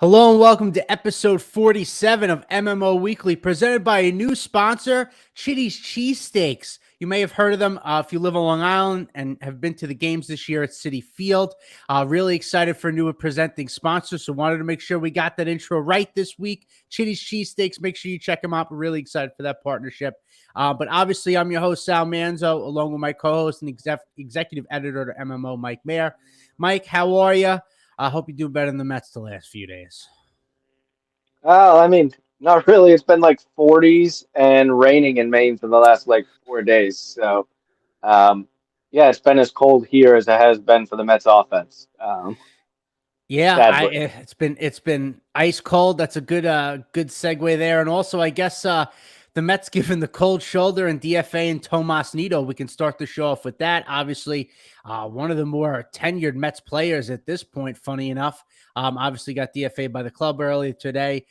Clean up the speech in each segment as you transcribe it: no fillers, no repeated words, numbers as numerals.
Hello and welcome to episode 47 of MMO Weekly, presented by a new sponsor, Chitty's Cheesesteaks. You may have heard of them if you live on Long Island and have been to the games this year at Citi Field. Really excited for a new presenting sponsor, so wanted to make sure we got that intro right this week. Chitty's Cheesesteaks, make sure you check them out. We're really excited for that partnership. But obviously, I'm your host, Sal Manzo, along with my co-host and executive editor of MMO, Mike Mayer. Mike, how are you? I hope you do better than the Mets the last few days. Well, I mean, not really. It's been like 40s and raining in Maine for the last like 4 days. So, um, yeah, it's been as cold here as it has been for the Mets offense. Yeah, Sadly. it's been ice cold. That's a good segue there. And also, I guess the Mets given the cold shoulder and DFA and Tomas Nido. We can start the show off with that. Obviously, one of the more tenured Mets players at this point. Funny enough, obviously got DFA'd by the club earlier today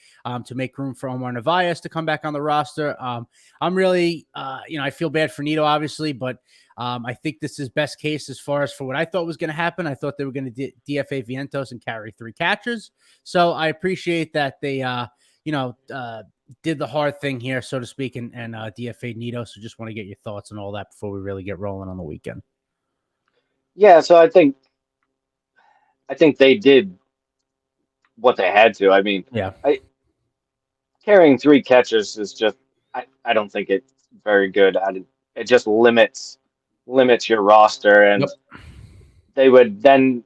to make room for Omar Narvaez to come back on the roster. I'm really, I feel bad for Nido, obviously, but I think this is best case as far as for what I thought was going to happen. I thought they were going to DFA Vientos and carry 3 catchers. So I appreciate that they, did the hard thing here, so to speak, and DFA Nido. So just want to get your thoughts on all that before we really get rolling on the weekend. Yeah, so I think they did what they had to. I mean, Yeah. I carrying 3 catches is just I don't think it's very good. It just limits your roster, and Yep. they would then.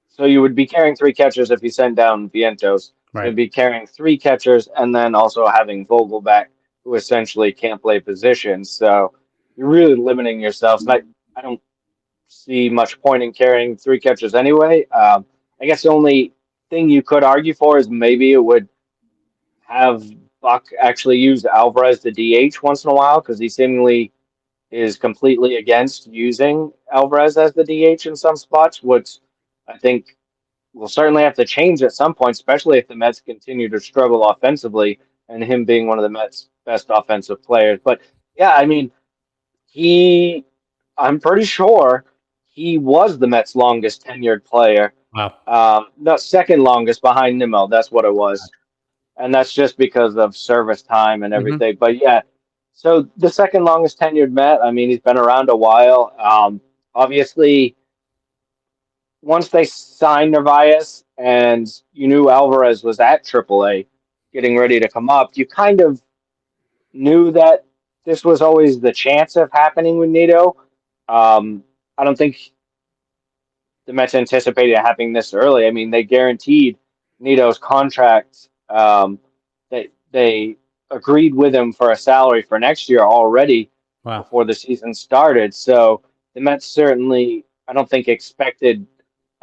So you would be carrying 3 catchers if you send down Vientos. So Right. you'd be carrying 3 catchers and then also having Vogelback, who essentially can't play positions. So you're really limiting yourself. And I don't see much point in carrying 3 catchers anyway. I guess the only thing you could argue for is maybe it would have Buck actually use Alvarez to DH once in a while because he seemingly is completely against using Alvarez as the DH in some spots, which I think will certainly have to change at some point, especially if the Mets continue to struggle offensively and him being one of the Mets' best offensive players. But yeah, I mean, I'm pretty sure he was the Mets' longest tenured player. Wow. Not second longest behind Nimmo. That's what it was. And that's just because of service time and Mm-hmm. everything. But yeah, so the second longest tenured Met, I mean, he's been around a while. Obviously, once they signed Narvaez and you knew Alvarez was at AAA getting ready to come up, you kind of knew that this was always the chance of happening with Nido. I don't think the Mets anticipated it happening this early. I mean, they guaranteed Nido's contract. They agreed with him for a salary for next year already Wow. before the season started. So the Mets certainly, I don't think, expected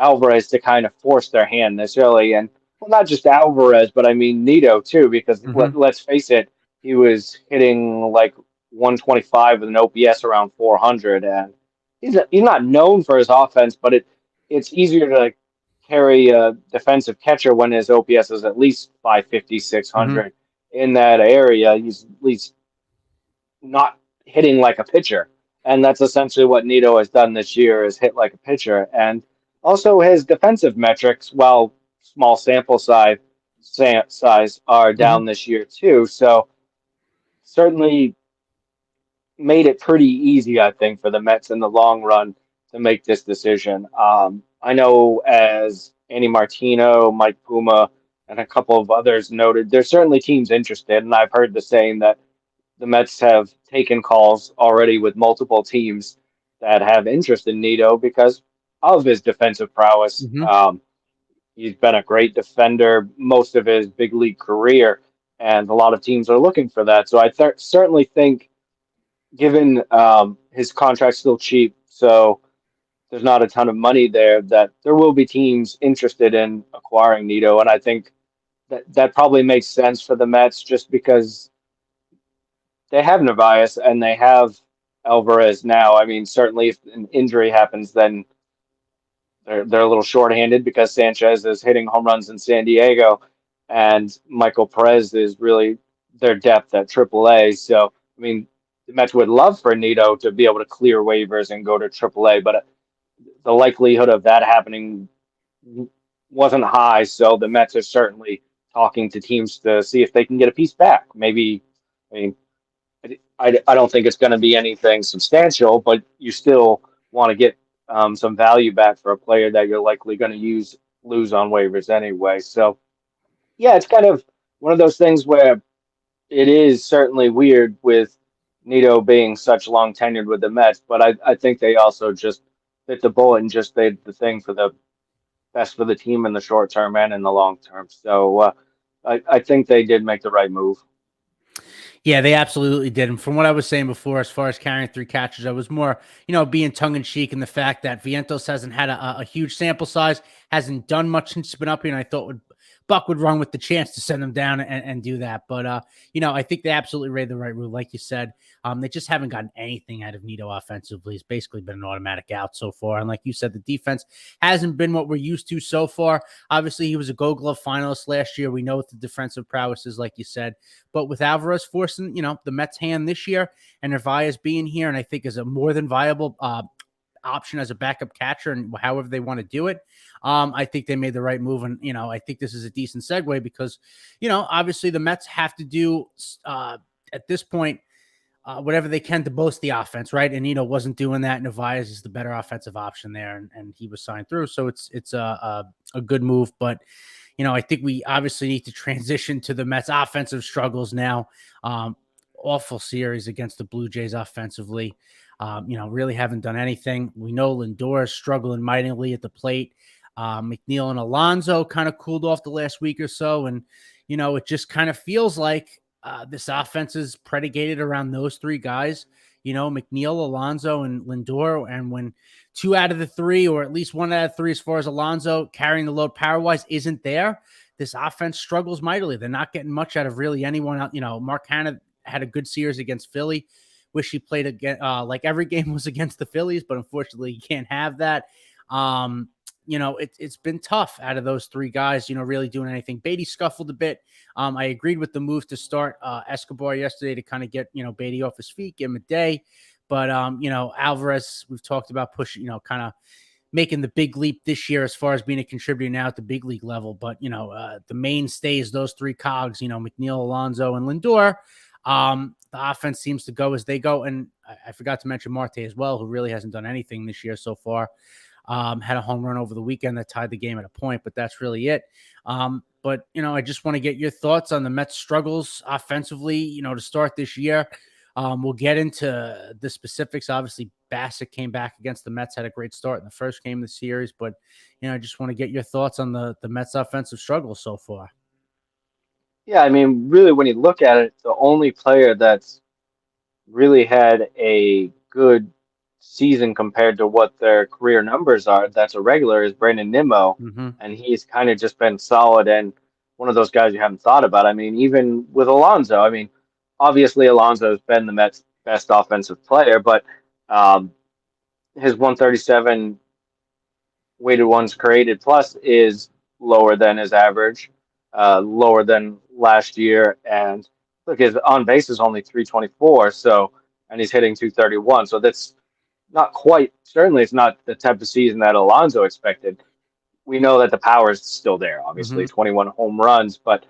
Alvarez to kind of force their hand this early. And well, not just Alvarez, but I mean Nido too, because Mm-hmm. let's face it, he was hitting like 125 with an OPS around 400, and he's not known for his offense, but it's easier to carry a defensive catcher when his OPS is at least 550, Mm-hmm. 600 in that area. He's at least not hitting like a pitcher. And that's essentially what Nido has done this year is hit like a pitcher. And also his defensive metrics, while small size are Mm-hmm. down this year too. So certainly made it pretty easy, I think, for the Mets in the long run to make this decision. I know as Andy Martino, Mike Puma, and a couple of others noted, there's certainly teams interested, and I've heard the saying that the Mets have taken calls already with multiple teams that have interest in Nido because of his defensive prowess. Mm-hmm. He's been a great defender most of his big league career, and a lot of teams are looking for that. So I certainly think, given his contract's still cheap, so there's not a ton of money there, that there will be teams interested in acquiring Nido, and I think that probably makes sense for the Mets just because they have Narvaez and they have Alvarez now. I mean, certainly if an injury happens, then they're a little shorthanded because Sanchez is hitting home runs in San Diego, and Michael Perez is really their depth at AAA. So, I mean, the Mets would love for Nido to be able to clear waivers and go to AAA, but the likelihood of that happening wasn't high, so the Mets are certainly talking to teams to see if they can get a piece back. Maybe, I mean, I don't think it's going to be anything substantial, but you still want to get some value back for a player that you're likely going to lose on waivers anyway. So yeah, it's kind of one of those things where it is certainly weird with Nido being such long tenured with the Mets, but I think they also just bit the bullet and just did the thing for the best for the team in the short term and in the long term. So I think they did make the right move. Yeah, they absolutely did. And from what I was saying before, as far as carrying 3 catches, I was more, being tongue in cheek in the fact that Vientos hasn't had a huge sample size, hasn't done much since he's been up here. And I thought Buck would run with the chance to send him down and do that. But, I think they absolutely made the right move. Like you said, they just haven't gotten anything out of Nido offensively. It's basically been an automatic out so far. And like you said, the defense hasn't been what we're used to so far. Obviously, he was a Gold Glove finalist last year. We know what the defensive prowess is, like you said. But with Alvarez forcing, the Mets' hand this year and Narvaez being here, and I think is a more than viable option as a backup catcher and however they want to do it. I think they made the right move. And, I think this is a decent segue because, obviously the Mets have to do at this point whatever they can to boost the offense, right? And wasn't doing that. Narvaez is the better offensive option there, and he was signed through, so it's a good move. But I think we obviously need to transition to the Mets' offensive struggles now. Awful series against the Blue Jays offensively. Really haven't done anything. We know Lindor is struggling mightily at the plate. McNeil and Alonso kind of cooled off the last week or so, and it just kind of feels like this offense is predicated around those 3 guys. McNeil, Alonso, and Lindor. And when 2 out of the 3, or at least 1 out of 3, as far as Alonso carrying the load power-wise, isn't there, this offense struggles mightily. They're not getting much out of really anyone else. Mark Hanna had a good series against Philly. Wish he played again, like every game was against the Phillies, but unfortunately you can't have that. It's been tough out of those 3 guys, really doing anything. Beatty scuffled a bit. I agreed with the move to start Escobar yesterday to kind of get, Beatty off his feet, give him a day. But, Alvarez, we've talked about pushing, kind of making the big leap this year as far as being a contributor now at the big league level. But, the mainstays, those 3 cogs, McNeil, Alonso, and Lindor. The offense seems to go as they go. And I forgot to mention Marte as well, who really hasn't done anything this year so far. Had a home run over the weekend that tied the game at a point, but that's really it. But, I just want to get your thoughts on the Mets' struggles offensively, to start this year. We'll get into the specifics. Obviously, Bassett came back against the Mets, had a great start in the first game of the series. But, I just want to get your thoughts on the Mets' offensive struggles so far. Yeah, I mean, really, when you look at it, the only player that's really had a good season compared to what their career numbers are, that's a regular, is Brandon Nimmo. Mm-hmm. And he's kind of just been solid and one of those guys you haven't thought about. I mean, even with Alonso, I mean, obviously Alonso has been the Mets' best offensive player, but his 137 weighted ones created plus is lower than his average, lower than last year. And look, his on base is only 324, so and he's hitting 231. So that's not quite, certainly it's not the type of season that Alonso expected. We know that the power is still there, obviously, Mm-hmm. 21 home runs. But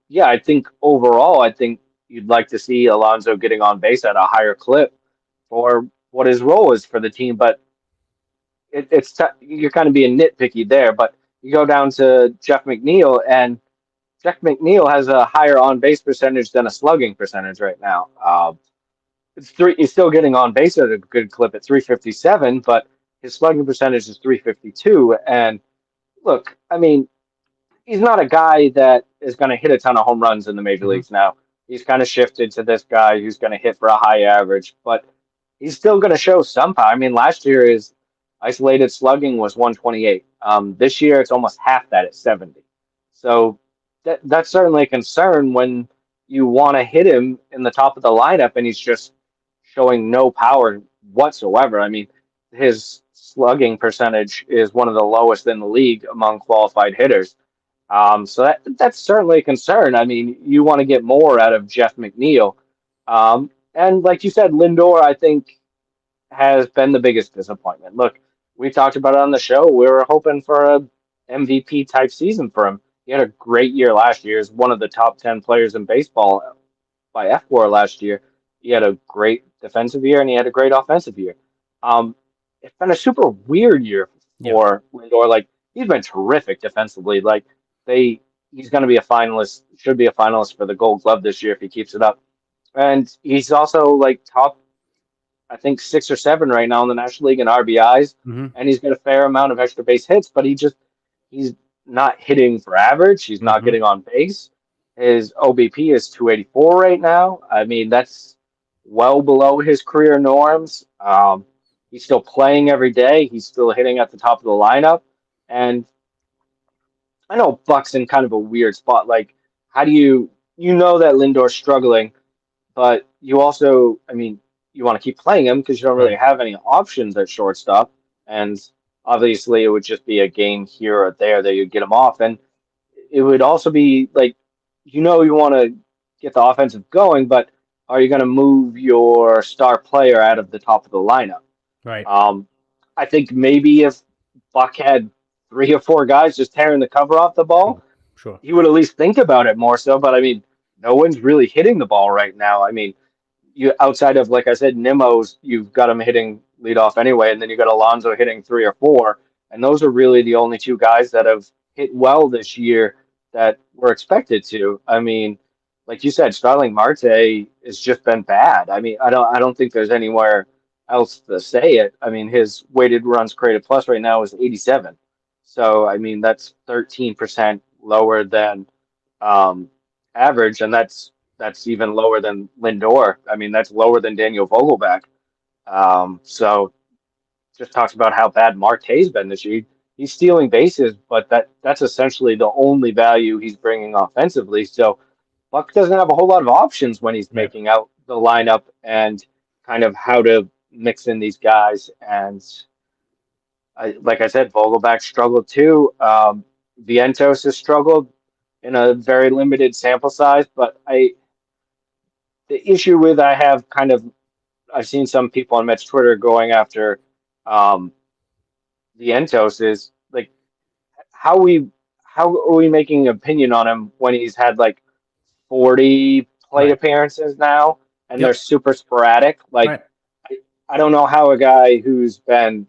yeah, I think overall, I think you'd like to see Alonso getting on base at a higher clip for what his role is for the team. But you're kind of being nitpicky there. But you go down to Jeff McNeil, and Jeff McNeil has a higher on base percentage than a slugging percentage right now. He's still getting on base at a good clip at 357, but his slugging percentage is 352. And look, I mean, he's not a guy that is going to hit a ton of home runs in the major Mm-hmm. leagues now. He's kind of shifted to this guy who's going to hit for a high average, but he's still going to show some power. I mean, last year his isolated slugging was 128. This year it's almost half that at 70. So that's certainly a concern when you want to hit him in the top of the lineup and he's just showing no power whatsoever. I mean, his slugging percentage is one of the lowest in the league among qualified hitters. So that's certainly a concern. I mean, you want to get more out of Jeff McNeil. And like you said, Lindor, I think, has been the biggest disappointment. Look, we talked about it on the show. We were hoping for a MVP type season for him. He had a great year last year. He's one of the top 10 players in baseball by F4 last year. He had a great defensive year and he had a great offensive year. Um, it's been a super weird year Yep. for Lindor. Like he's been terrific defensively. Like he's going to be a finalist, should be a finalist for the Gold Glove this year if he keeps it up. And he's also like top, I think 6 or 7 right now in the National League in RBIs, Mm-hmm. and he's got a fair amount of extra base hits, but he's not hitting for average. He's not Mm-hmm. getting on base. His OBP is 284 right now. I mean, that's well below his career norms. He's still playing every day. He's still hitting at the top of the lineup. And I know Buck's in kind of a weird spot. Like, how do you know that Lindor's struggling, but you also, I mean, you want to keep playing him because you don't really Right. have any options at shortstop. And obviously, it would just be a game here or there that you get him off. And it would also be like, you want to get the offensive going, but are you going to move your star player out of the top of the lineup? Right. Um, I think maybe if Buck had 3 or 4 guys just tearing the cover off the Sure. ball, Sure. he would at least think about it more so. But I mean, no one's really hitting the ball right now. I mean, you outside of like I said, Nimmo's, you've got him hitting leadoff anyway, and then you got Alonso hitting 3 or 4, and those are really the only 2 guys that have hit well this year that were expected to. I mean, like you said, Starling Marte has just been bad. I mean, I don't think there's anywhere else to say it. I mean, his weighted runs created plus right now is 87. So I mean, that's 13% lower than um, average, and that's even lower than Lindor. I mean, that's lower than Daniel Vogelback. So just talks about how bad Marte's been this year. He's stealing bases, but that's essentially the only value he's bringing offensively. So Buck doesn't have a whole lot of options when he's Right. making out the lineup and kind of how to mix in these guys. And like I said, Vogelback struggled too. Vientos has struggled in a very limited sample size, but the issue with I have kind of I've seen some people on Mets Twitter going after um, Vientos is like how we how are we making an opinion on him when he's had like 40 plate Right. appearances now and they're Yep. super sporadic. Like Right. I, I don't know how a guy who's been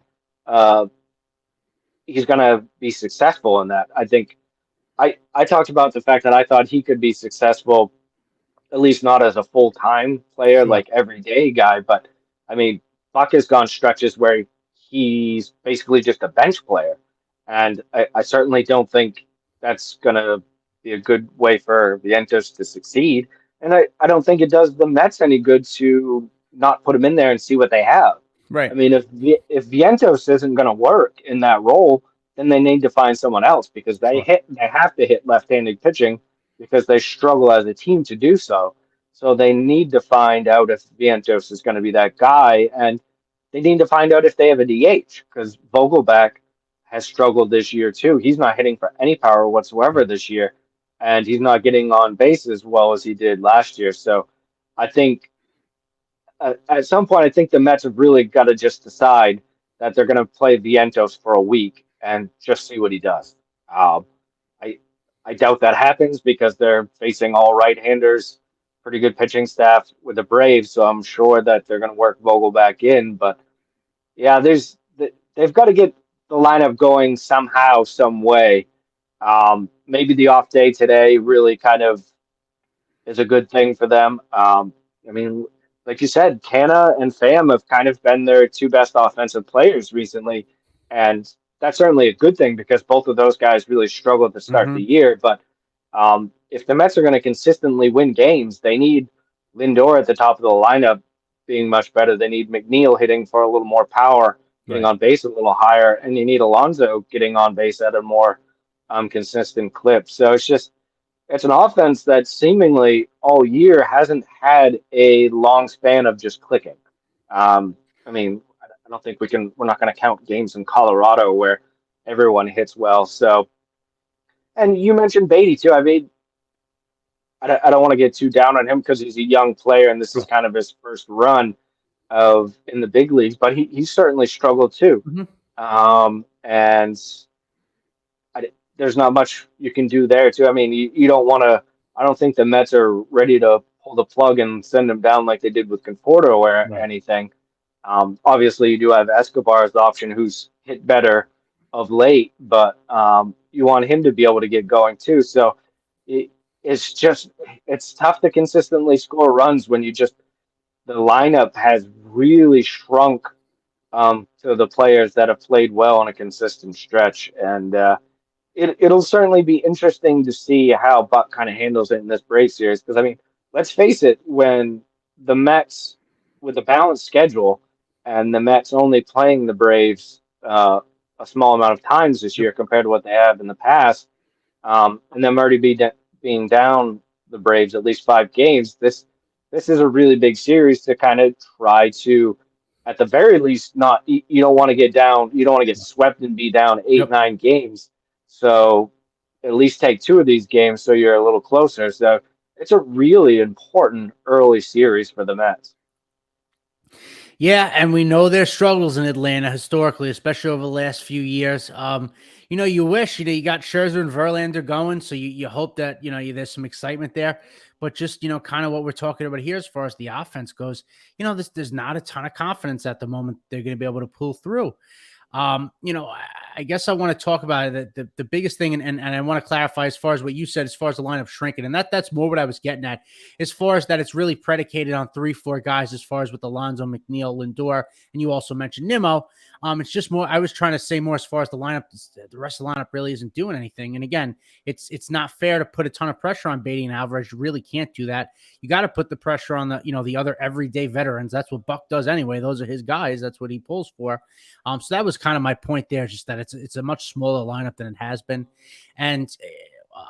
uh, he's gonna be successful in that. I think I talked about the fact that I thought he could be successful, at least not as a full time player, Sure. like everyday guy. But I mean, Buck has gone stretches where he's basically just a bench player. And I certainly don't think that's going to be a good way for Vientos to succeed. And I don't think it does the Mets any good to not put him in there and see what they have. I Right. mean, if Vientos isn't going to work in that role, then they need to find someone else because Sure. they have to hit left-handed pitching because they struggle as a team to do so. So they need to find out if Vientos is going to be that guy, and they need to find out if they have a DH because Vogelback has struggled this year too. He's not hitting for any power whatsoever this year, and he's not getting on base as well as he did last year. So I think at some point, I think the Mets have really got to just decide that they're going to play Vientos for a week and just see what he does. Um, I I doubt that happens because they're facing all right-handers, pretty good pitching staff with the Braves, so I'm sure that they're going to work Vogel back in. But yeah, they've got to get the lineup going somehow, some way. Maybe the off day today really kind of is a good thing for them. I mean, like you said, Canna and Pham have kind of been their 2 best offensive players recently, and that's certainly a good thing because both of those guys really struggled to start the Mm-hmm. year. But if the Mets are going to consistently win games, they need Lindor at the top of the lineup being much better. They need McNeil hitting for a little more power, getting Right. on base a little higher, and you need Alonso getting on base at a more consistent clip. So it's an offense that seemingly all year hasn't had a long span of just clicking. I mean, I don't think we're not going to count games in Colorado where everyone hits well. So, and you mentioned Beatty too. I mean, I don't want to get too down on him because he's a young player and this is Sure. kind of his first run of in the big leagues, but he certainly struggled too. Mm-hmm. And there's not much you can do there too. I mean, you don't want to. I don't think the Mets are ready to pull the plug and send him down like they did with Conforto or Right. anything. Obviously, you do have Escobar as the option, who's hit better of late, but you want him to be able to get going too. So it, it's tough to consistently score runs when the lineup has really shrunk to the players that have played well on a consistent stretch. And it'll certainly be interesting to see how Buck kind of handles it in this Braves series. Because, I mean, let's face it, when the Mets, with a balanced schedule, and the Mets only playing the Braves a small amount of times this year compared to what they have in the past, and them already being down the Braves at least 5 games, this is a really big series to kind of try to, at the very least, not you don't want to get down, you don't want to get swept and be down eight, Yep. 9 games. So at least take 2 of these games so you're a little closer. So it's a really important early series for the Mets. Yeah, and we know their struggles in Atlanta historically, especially over the last few years. You wish you got Scherzer and Verlander going, so you hope that there's some excitement there. But just kind of what we're talking about here as far as the offense goes, there's not a ton of confidence at the moment they're going to be able to pull through. I guess I want to talk about it. The biggest thing, and I want to clarify as far as what you said, as far as the lineup shrinking, and that's more what I was getting at, as far as that it's really predicated on 3-4 guys, as far as with Alonso, McNeil, Lindor, and you also mentioned Nimmo. It's just more, I was trying to say more as far as the lineup, the rest of the lineup really isn't doing anything. And again, it's not fair to put a ton of pressure on Beatty and Alvarez. You really can't do that. You got to put the pressure on the other everyday veterans. That's what Buck does anyway. Those are his guys. That's what he pulls for. So that was kind of my point there, just that it's a much smaller lineup than it has been. And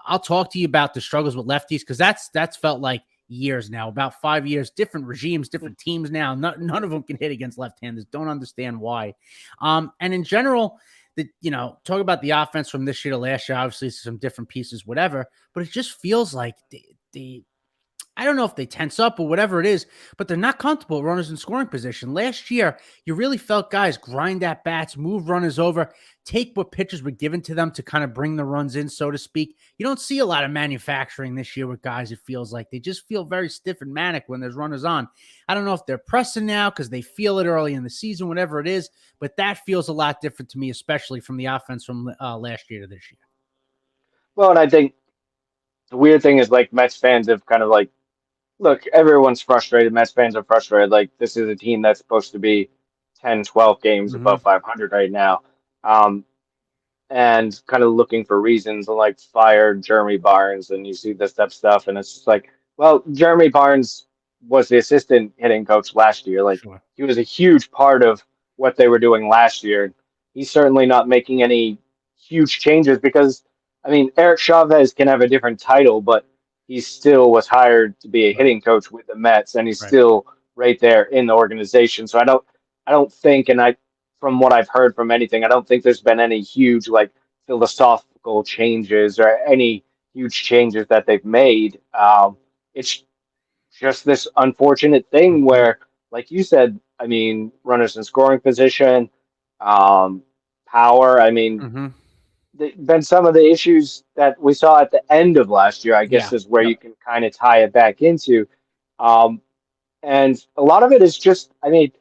I'll talk to you about the struggles with lefties, because that's felt like years now, about 5 years, different regimes, different teams now. None of them can hit against left-handers. Don't understand why. And in general, talk about the offense from this year to last year. Obviously, some different pieces, whatever, but it just feels like the I don't know if they tense up or whatever it is, but they're not comfortable with runners in scoring position. Last year, you really felt guys grind at bats, move runners over, take what pitches were given to them to kind of bring the runs in, so to speak. You don't see a lot of manufacturing this year with guys. It feels like they just feel very stiff and manic when there's runners on. I don't know if they're pressing now because they feel it early in the season, whatever it is, but that feels a lot different to me, especially from the offense from last year to this year. Well, and I think the weird thing is, like, Mets fans have kind of like, look, everyone's frustrated. Mets fans are frustrated. Like, this is a team that's supposed to be 10, 12 games Mm-hmm. above 500 right now. And kind of looking for reasons, and like fired Jeremy Barnes, and you see this type of stuff. And it's just like, well, Jeremy Barnes was the assistant hitting coach last year. Like, Sure. he was a huge part of what they were doing last year. He's certainly not making any huge changes because, I mean, Eric Chavez can have a different title, but he still was hired to be a Right. hitting coach with the Mets, and he's Right. still right there in the organization. So I don't think, and from what I've heard from anything, I don't think there's been any huge like philosophical changes or any huge changes that they've made. It's just this unfortunate thing where, like you said, I mean, runners in scoring position, power. I mean, Mm-hmm. been some of the issues that we saw at the end of last year, I guess, Yeah. is where Yep. you can kind of tie it back into. Um, and a lot of it is just, I mean,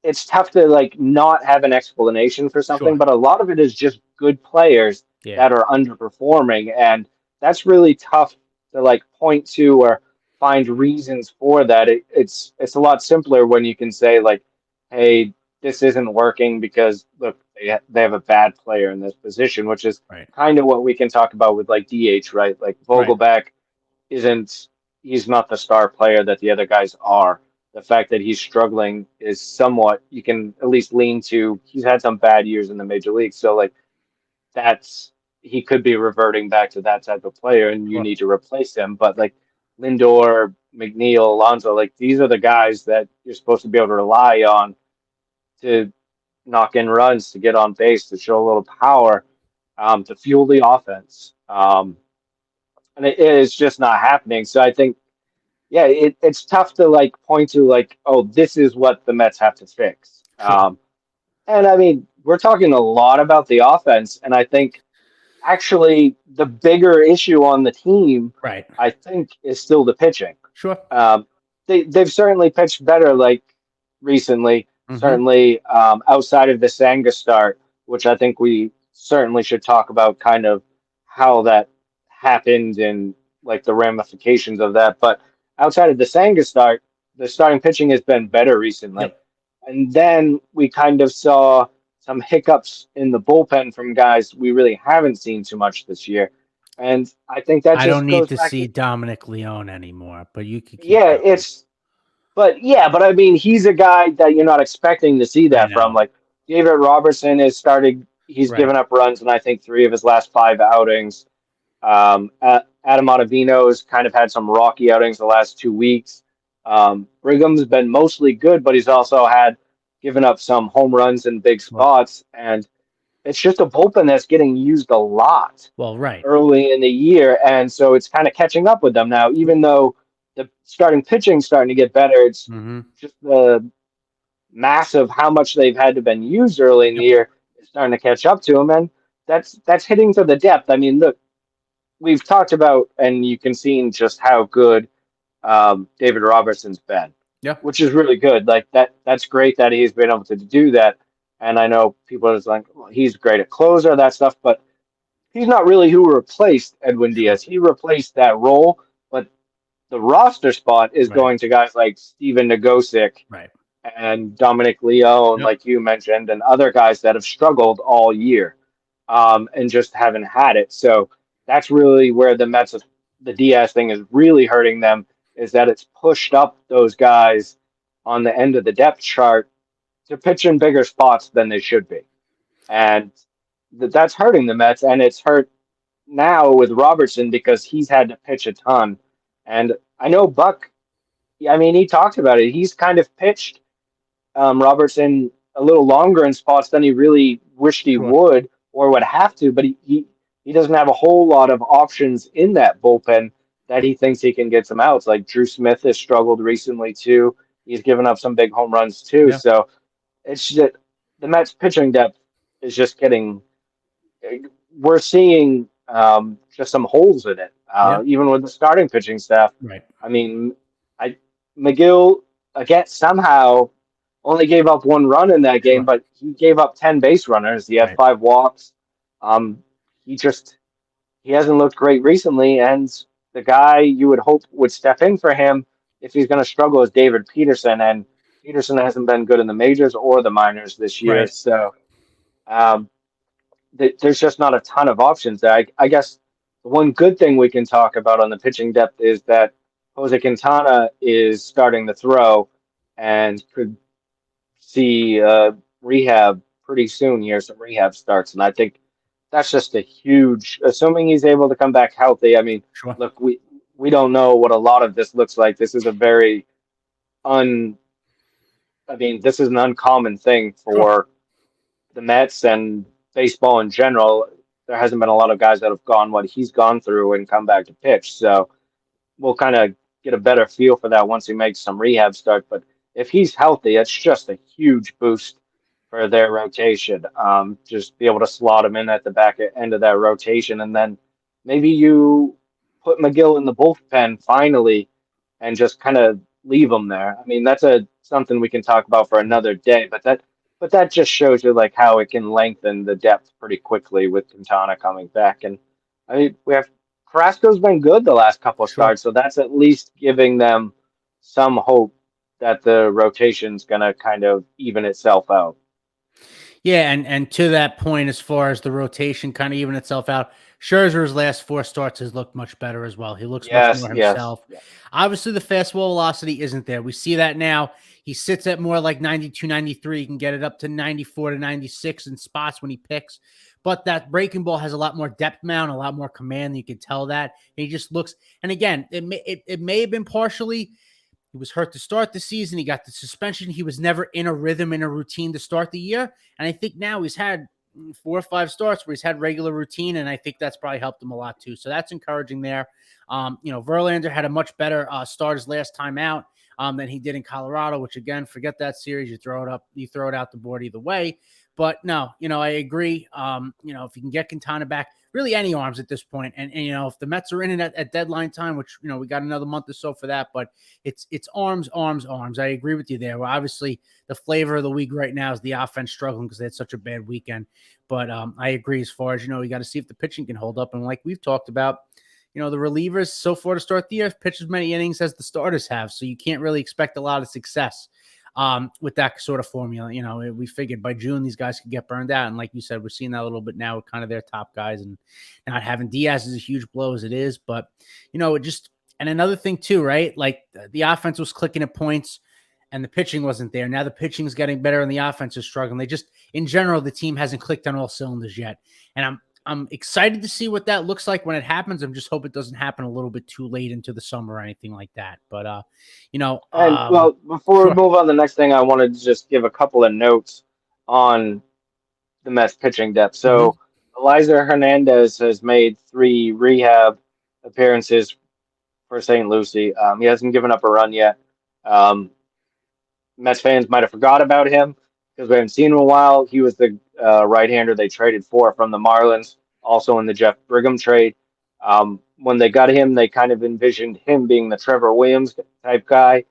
it's tough to like not have an explanation for something, Sure. but a lot of it is just good players Yeah. that are underperforming, and that's really tough to like point to or find reasons for that. It's a lot simpler when you can say like, hey, this isn't working because look, they have a bad player in this position, which is Right. kind of what we can talk about with like DH, right? Like Right. Vogelback isn't he's not the star player that the other guys are. The fact that he's struggling is somewhat you can at least lean to. He's had some bad years in the major leagues, so like that's he could be reverting back to that type of player, and you Sure. need to replace him. But like Lindor, McNeil, Alonso, like these are the guys that you're supposed to be able to rely on to knock in runs, to get on base, to show a little power, to fuel the offense. And it is just not happening. So I think yeah, it's tough to like point to like, oh, this is what the Mets have to fix. Sure. And I mean, we're talking a lot about the offense, and I think actually the bigger issue on the team, Right. I think, is still the pitching. Sure. Um, they've certainly pitched better, like recently. Hmm. Certainly, outside of the Sanga start, which I think we certainly should talk about, kind of how that happened and like the ramifications of that. But outside of the Sanga start, the starting pitching has been better recently. Yep. And then we kind of saw some hiccups in the bullpen from guys we really haven't seen too much this year. And I think that I don't just need goes to back see to, Dominic Leone anymore, but you could keep yeah, going. but I mean, he's a guy that you're not expecting to see I that from. know. Like David Robertson has started, he's Right. given up runs in I think three of his last five outings. Adam Ottavino's kind of had some rocky outings the last 2 weeks. Brigham's been mostly good, but he's also had given up some home runs in big Sure. spots, and it's just a bullpen that's getting used a lot Well, right. early in the year, and so it's kind of catching up with them now. Even though the starting pitching's starting to get better, it's Hmm. just the mass of how much they've had to been used early in the Yep. year is starting to catch up to them, and that's hitting to the depth. I mean, look, we've talked about, and you can see just how good David Robertson's been, Yeah. which is really good. Like that's great that he's been able to do that. And I know people are just like, well, he's great at closer, that stuff, but he's not really who replaced Edwin Sure. Diaz. He replaced that role, but the roster spot is Right. going to guys like Steven Nagosic Right. and Dominic Leone, Yep. like you mentioned, and other guys that have struggled all year, and just haven't had it. So that's really where the Diaz thing is really hurting them, is that it's pushed up those guys on the end of the depth chart to pitch in bigger spots than they should be. And that's hurting the Mets, and it's hurt now with Robertson because he's had to pitch a ton. And I know Buck, I mean, he talked about it. He's kind of pitched Robertson a little longer in spots than he really wished he Sure. would or would have to, but he doesn't have a whole lot of options in that bullpen that he thinks he can get some outs. Like Drew Smith has struggled recently too. He's given up some big home runs too. Yeah. So it's just the Mets pitching depth is just getting. We're seeing just some holes in it, Yeah. even with the starting pitching staff. Right. I mean, I McGill again somehow only gave up one run in that game, Sure. but he gave up 10 base runners. He had Right. five walks. He just he hasn't looked great recently, and the guy you would hope would step in for him if he's going to struggle is David Peterson, and Peterson hasn't been good in the majors or the minors this year. Right. So um, there's just not a ton of options there. I guess the one good thing we can talk about on the pitching depth is that Jose Quintana is starting to throw and could see rehab pretty soon here, some rehab starts. And I think that's just a huge, assuming he's able to come back healthy. I mean, Sure. look, we don't know what a lot of this looks like. This is a very un, I mean, this is an uncommon thing Sure. for the Mets and baseball in general. There hasn't been a lot of guys that have gone what he's gone through and come back to pitch. So we'll kind of get a better feel for that once he makes some rehab start. But if he's healthy, it's just a huge boost for their rotation. Just be able to slot him in at the back end of that rotation, and then maybe you put McGill in the bullpen finally, and just kind of leave him there. I mean, that's a something we can talk about for Sure. another day. But that just shows you like how it can lengthen the depth pretty quickly with Quintana coming back. And I mean, we have Carrasco's been good the last couple of Sure. starts, so that's at least giving them some hope that the rotation's going to kind of even itself out. Yeah, and to that point, as far as the rotation kind of even itself out, Scherzer's last four starts has looked much better as well. He looks much Yes, more yes, himself. yes. Obviously, the fastball velocity isn't there. We see that now. He sits at more like 92, 93. He can get it up to 94 to 96 in spots when he picks. But that breaking ball has a lot more depth mount, a lot more command. You can tell that. And he just looks, and again, it may have been partially he was hurt to start the season. He got the suspension. He was never in a rhythm, in a routine to start the year. And I think now he's had 4 or 5 starts where he's had regular routine, and I think that's probably helped him a lot too. So that's encouraging there. Verlander had a much better start his last time out than he did in Colorado, which again, forget that series. You throw it out the board either way. But no, I agree. If you can get Quintana back, really any arms at this point, and if the Mets are in it at deadline time, which we got another month or so for that, but it's arms, arms, arms. I agree with you there. Well, obviously the flavor of the week right now is the offense struggling because they had such a bad weekend. But I agree as far as we got to see if the pitching can hold up, and like we've talked about. The relievers so far to start the year have pitched as many innings as the starters have, so you can't really expect a lot of success with that sort of formula. We figured by June these guys could get burned out, and like you said, we're seeing that a little bit now with kind of their top guys, and not having Diaz is a huge blow as it is. But it just, and another thing too, right? Like the offense was clicking at points, and the pitching wasn't there. Now the pitching is getting better, and the offense is struggling. They just, in general, the team hasn't clicked on all cylinders yet, and I'm excited to see what that looks like when it happens. I'm just hope it doesn't happen a little bit too late into the summer or anything like that. But And before we move on to the next thing, I wanted to just give a couple of notes on the Mets pitching depth. So Eliza Hernandez has made 3 rehab appearances for St. Lucie. He hasn't given up a run yet. Mets fans might have forgot about him because we haven't seen him in a while. He was the right-hander they traded for from the Marlins, also in the Jeff Brigham trade. When they got him, they kind of envisioned him being the Trevor Williams type guy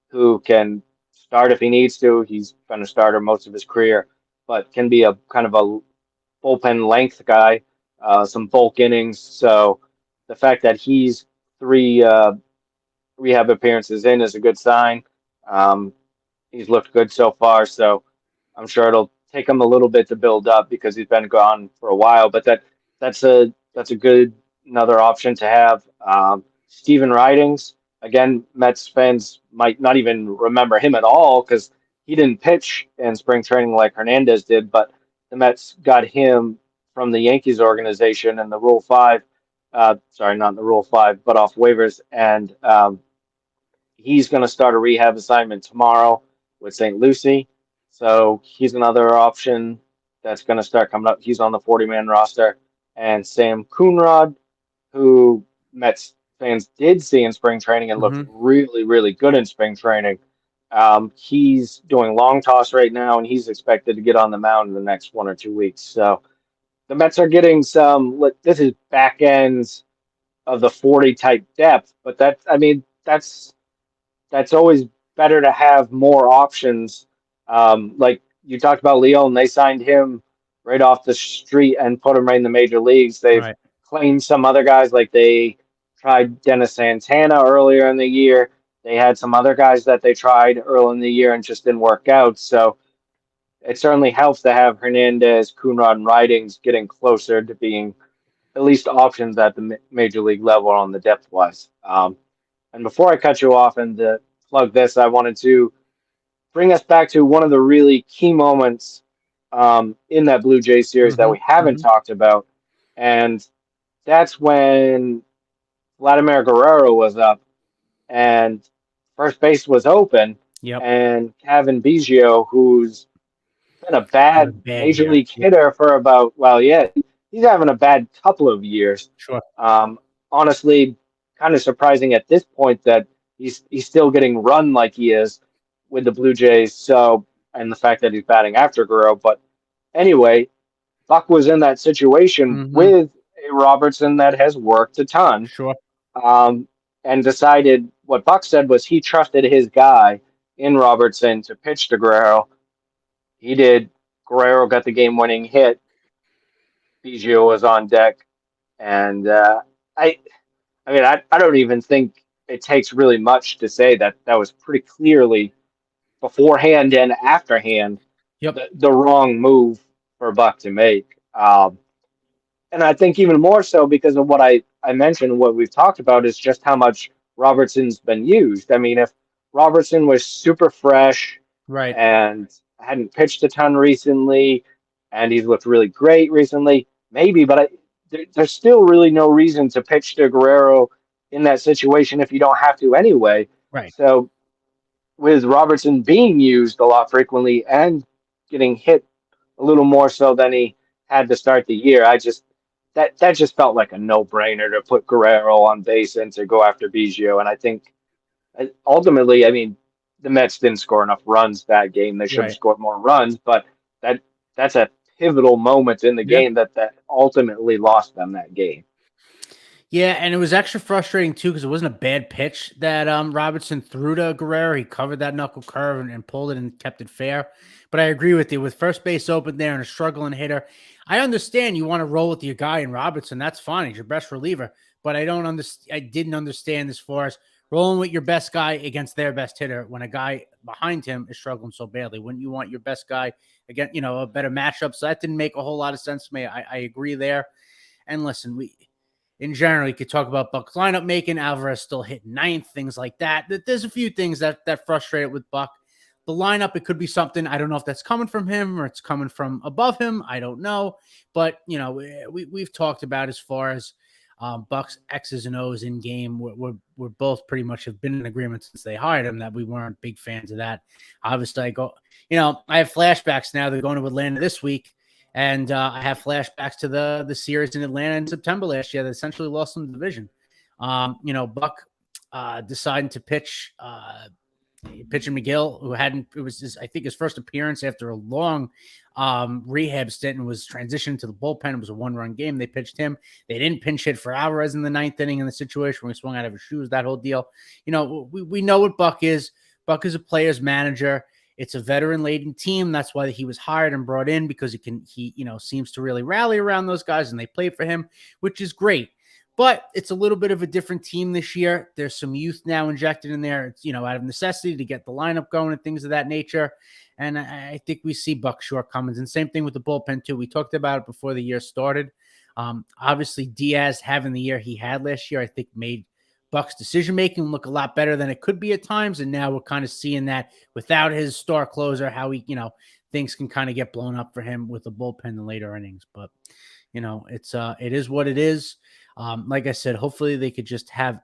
who can start if he needs to. He's been a starter most of his career, but can be a kind of a bullpen length guy, some bulk innings. So the fact that he's 3 rehab appearances in is a good sign. He's looked good so far, so I'm sure it'll take him a little bit to build up because he's been gone for a while. But that's a good another option to have. Steven Ridings, again, Mets fans might not even remember him at all because he didn't pitch in spring training like Hernandez did, but the Mets got him from the Yankees organization and the Rule 5. Sorry, not the Rule 5, but off waivers. And he's going to start a rehab assignment tomorrow with St. Lucie. So he's another option that's going to start coming up. He's on the 40-man roster. And Sam Coonrod, who Mets fans did see in spring training and looked really, really good in spring training. He's doing long toss right now, and he's expected to get on the mound in the next 1 or 2 weeks. So the Mets are getting some, this is back ends of the 40 type depth, but that's always better to have more options. Like you talked about Leon, they signed him right off the street and put him right in the major leagues. They've claimed some other guys, like they tried Dennis Santana earlier in the year. They had some other guys that they tried early in the year and just didn't work out. So it certainly helps to have Hernandez, Coonrod, and Ridings getting closer to being at least options at the major league level on the depth wise. And before I cut you off and plug this, I wanted to bring us back to one of the really key moments in that Blue Jays series that we haven't talked about. And that's when Vladimir Guerrero was up and first base was open. And Kevin Biggio, who's been a bad major league hitter for about, he's having a bad couple of years. Honestly, kind of surprising at this point that he's still getting run like he is with the Blue Jays. So, and the fact that he's batting after Guerrero. But anyway, Buck was in that situation with a Robertson that has worked a ton. And decided what Buck said was he trusted his guy in Robertson to pitch to Guerrero. He did. Guerrero got the game-winning hit. Biggio was on deck. And I don't even think it takes really much to say that was pretty clearly beforehand and afterhand the wrong move for Buck to make. And I think even more so because of what I mentioned, what we've talked about is just how much Robertson's been used. I mean, if Robertson was super fresh and hadn't pitched a ton recently and he's looked really great recently, maybe, but there's still really no reason to pitch to Guerrero in that situation if you don't have to anyway. So with Robertson being used a lot frequently and getting hit a little more so than he had to start the year, that just felt like a no-brainer to put Guerrero on base and to go after Biggio. And I think ultimately, I mean, the Mets didn't score enough runs that game. They should have scored more runs, but that that's a pivotal moment in the Yeah. game that ultimately lost them that game. Yeah, and it was extra frustrating too because it wasn't a bad pitch that Robertson threw to Guerrero. He covered that knuckle curve and pulled it and kept it fair. But I agree with you. With first base open there and a struggling hitter, I understand you want to roll with your guy in Robertson. That's fine. He's your best reliever. But I don't understand. I didn't understand as far as rolling with your best guy against their best hitter when a guy behind him is struggling so badly. Wouldn't you want your best guy again? A better matchup. So that didn't make a whole lot of sense to me. I agree there. And listen, in general, you could talk about Buck's lineup making, Alvarez still hitting ninth, things like that. There's a few things that frustrate with Buck. The lineup, it could be something. I don't know if that's coming from him or it's coming from above him. I don't know. But, we've talked about as far as Buck's X's and O's in game. We're both pretty much have been in agreement since they hired him that we weren't big fans of that. Obviously, I have flashbacks now. They're going to Atlanta this week. And I have flashbacks to the series in Atlanta in September last year that essentially lost them the division. Buck deciding to pitching McGill, who it was I think his first appearance after a long rehab stint and was transitioned to the bullpen. It was a 1-run game. They pitched him. They didn't pinch hit for Alvarez in the 9th inning in the situation where he swung out of his shoes, that whole deal. We know what Buck is. Buck is a player's manager. It's a veteran-laden team. That's why he was hired and brought in, because he seems to really rally around those guys and they play for him, which is great. But it's a little bit of a different team this year. There's some youth now injected in there. It's, out of necessity to get the lineup going and things of that nature. And I think we see Buck's shortcomings. And same thing with the bullpen too. We talked about it before the year started. Obviously, Diaz having the year he had last year, I think made Buck's decision-making look a lot better than it could be at times. And now we're kind of seeing that without his star closer, how things can kind of get blown up for him with the bullpen in later innings. But, it is what it is. Like I said, hopefully they could just have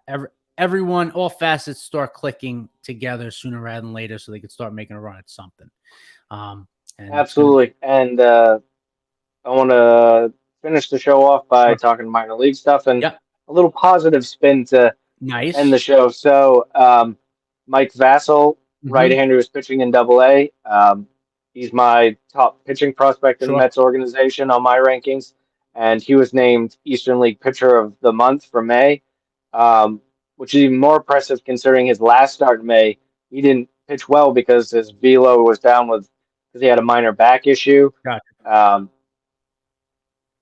everyone, all facets start clicking together sooner rather than later so they could start making a run at something. Absolutely. And I want to finish the show off by talking minor league stuff and a little positive spin to end the show. So Mike Vassell, right-hander who's pitching in Double-A. He's my top pitching prospect in the Mets organization on my rankings. And he was named Eastern League Pitcher of the Month for May, which is even more impressive considering his last start in May. He didn't pitch well because his velo was down because he had a minor back issue. Gotcha.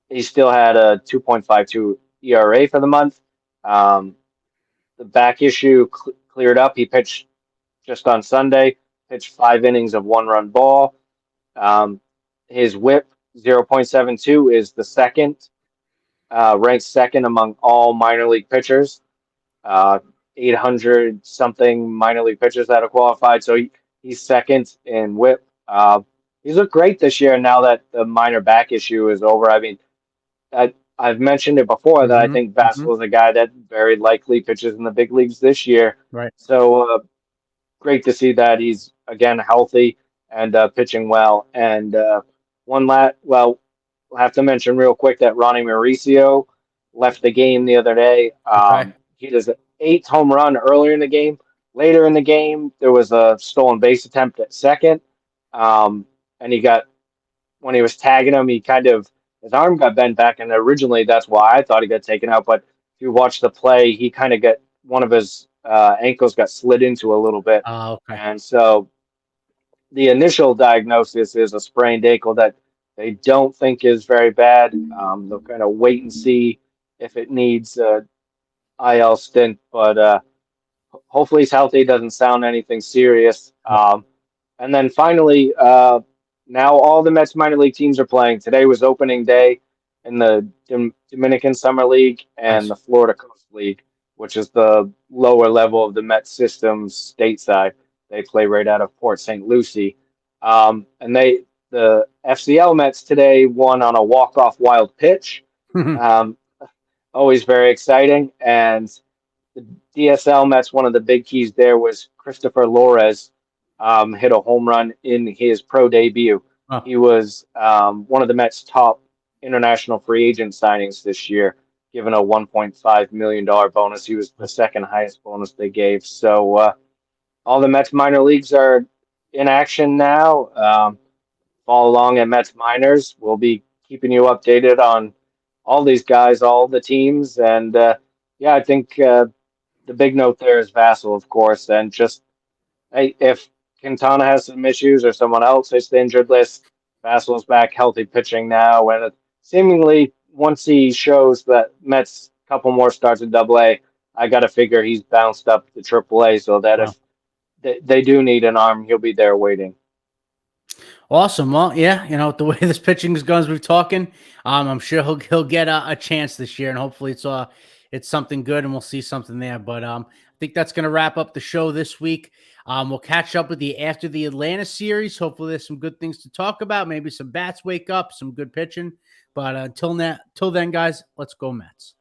He still had a 2.52 ERA for the month. The back issue cleared up. He pitched just on Sunday, pitched 5 innings of 1-run ball. His whip, 0.72, is the second, ranked second among all minor league pitchers. 800 something minor league pitchers that have qualified. So he's second in whip. He's looked great this year now that the minor back issue is over. I mean, I've mentioned it before that I think Vassell is a guy that very likely pitches in the big leagues this year. Right. So great to see that he's again healthy and pitching well. And we'll have to mention real quick that Ronnie Mauricio left the game the other day. He does an 8th home run earlier in the game. Later in the game, there was a stolen base attempt at second. And when he was tagging him, his arm got bent back, and originally that's why I thought he got taken out. But if you watch the play, he kind of one of his ankles got slid into a little bit. And so the initial diagnosis is a sprained ankle that they don't think is very bad. They'll kind of wait and see if it needs a IL stint, but hopefully he's healthy. Doesn't sound anything serious. And then finally, now all the Mets minor league teams are playing. Today was opening day in the Dominican Summer League and the Florida Coast League, which is the lower level of the Mets system's stateside. They play right out of Port St. Lucie. And the FCL Mets today won on a walk-off wild pitch. Always very exciting. And the DSL Mets, one of the big keys there was Christopher Lores hit a home run in his pro debut. He was one of the Mets' top international free agent signings this year, given a $1.5 million bonus. He was the second highest bonus they gave. So all the Mets minor leagues are in action now. follow along at Mets Minors. We'll be keeping you updated on all these guys, all the teams, and yeah, I think the big note there is Vassell, of course, and just hey, if Quintana has some issues or someone else hits the injured list, Vassell's back healthy pitching now, and seemingly once he shows that Mets couple more starts in Double A, I got to figure he's bounced up to Triple A, so that Wow. if they do need an arm, he'll be there waiting. Awesome. Well, yeah, the way this pitching is going as we're talking, I'm sure he'll get a chance this year, and hopefully it's something good, and we'll see something there. But I think that's going to wrap up the show this week. We'll catch up with you after the Atlanta series. Hopefully, there's some good things to talk about. Maybe some bats wake up, some good pitching. But till then, guys, let's go Mets.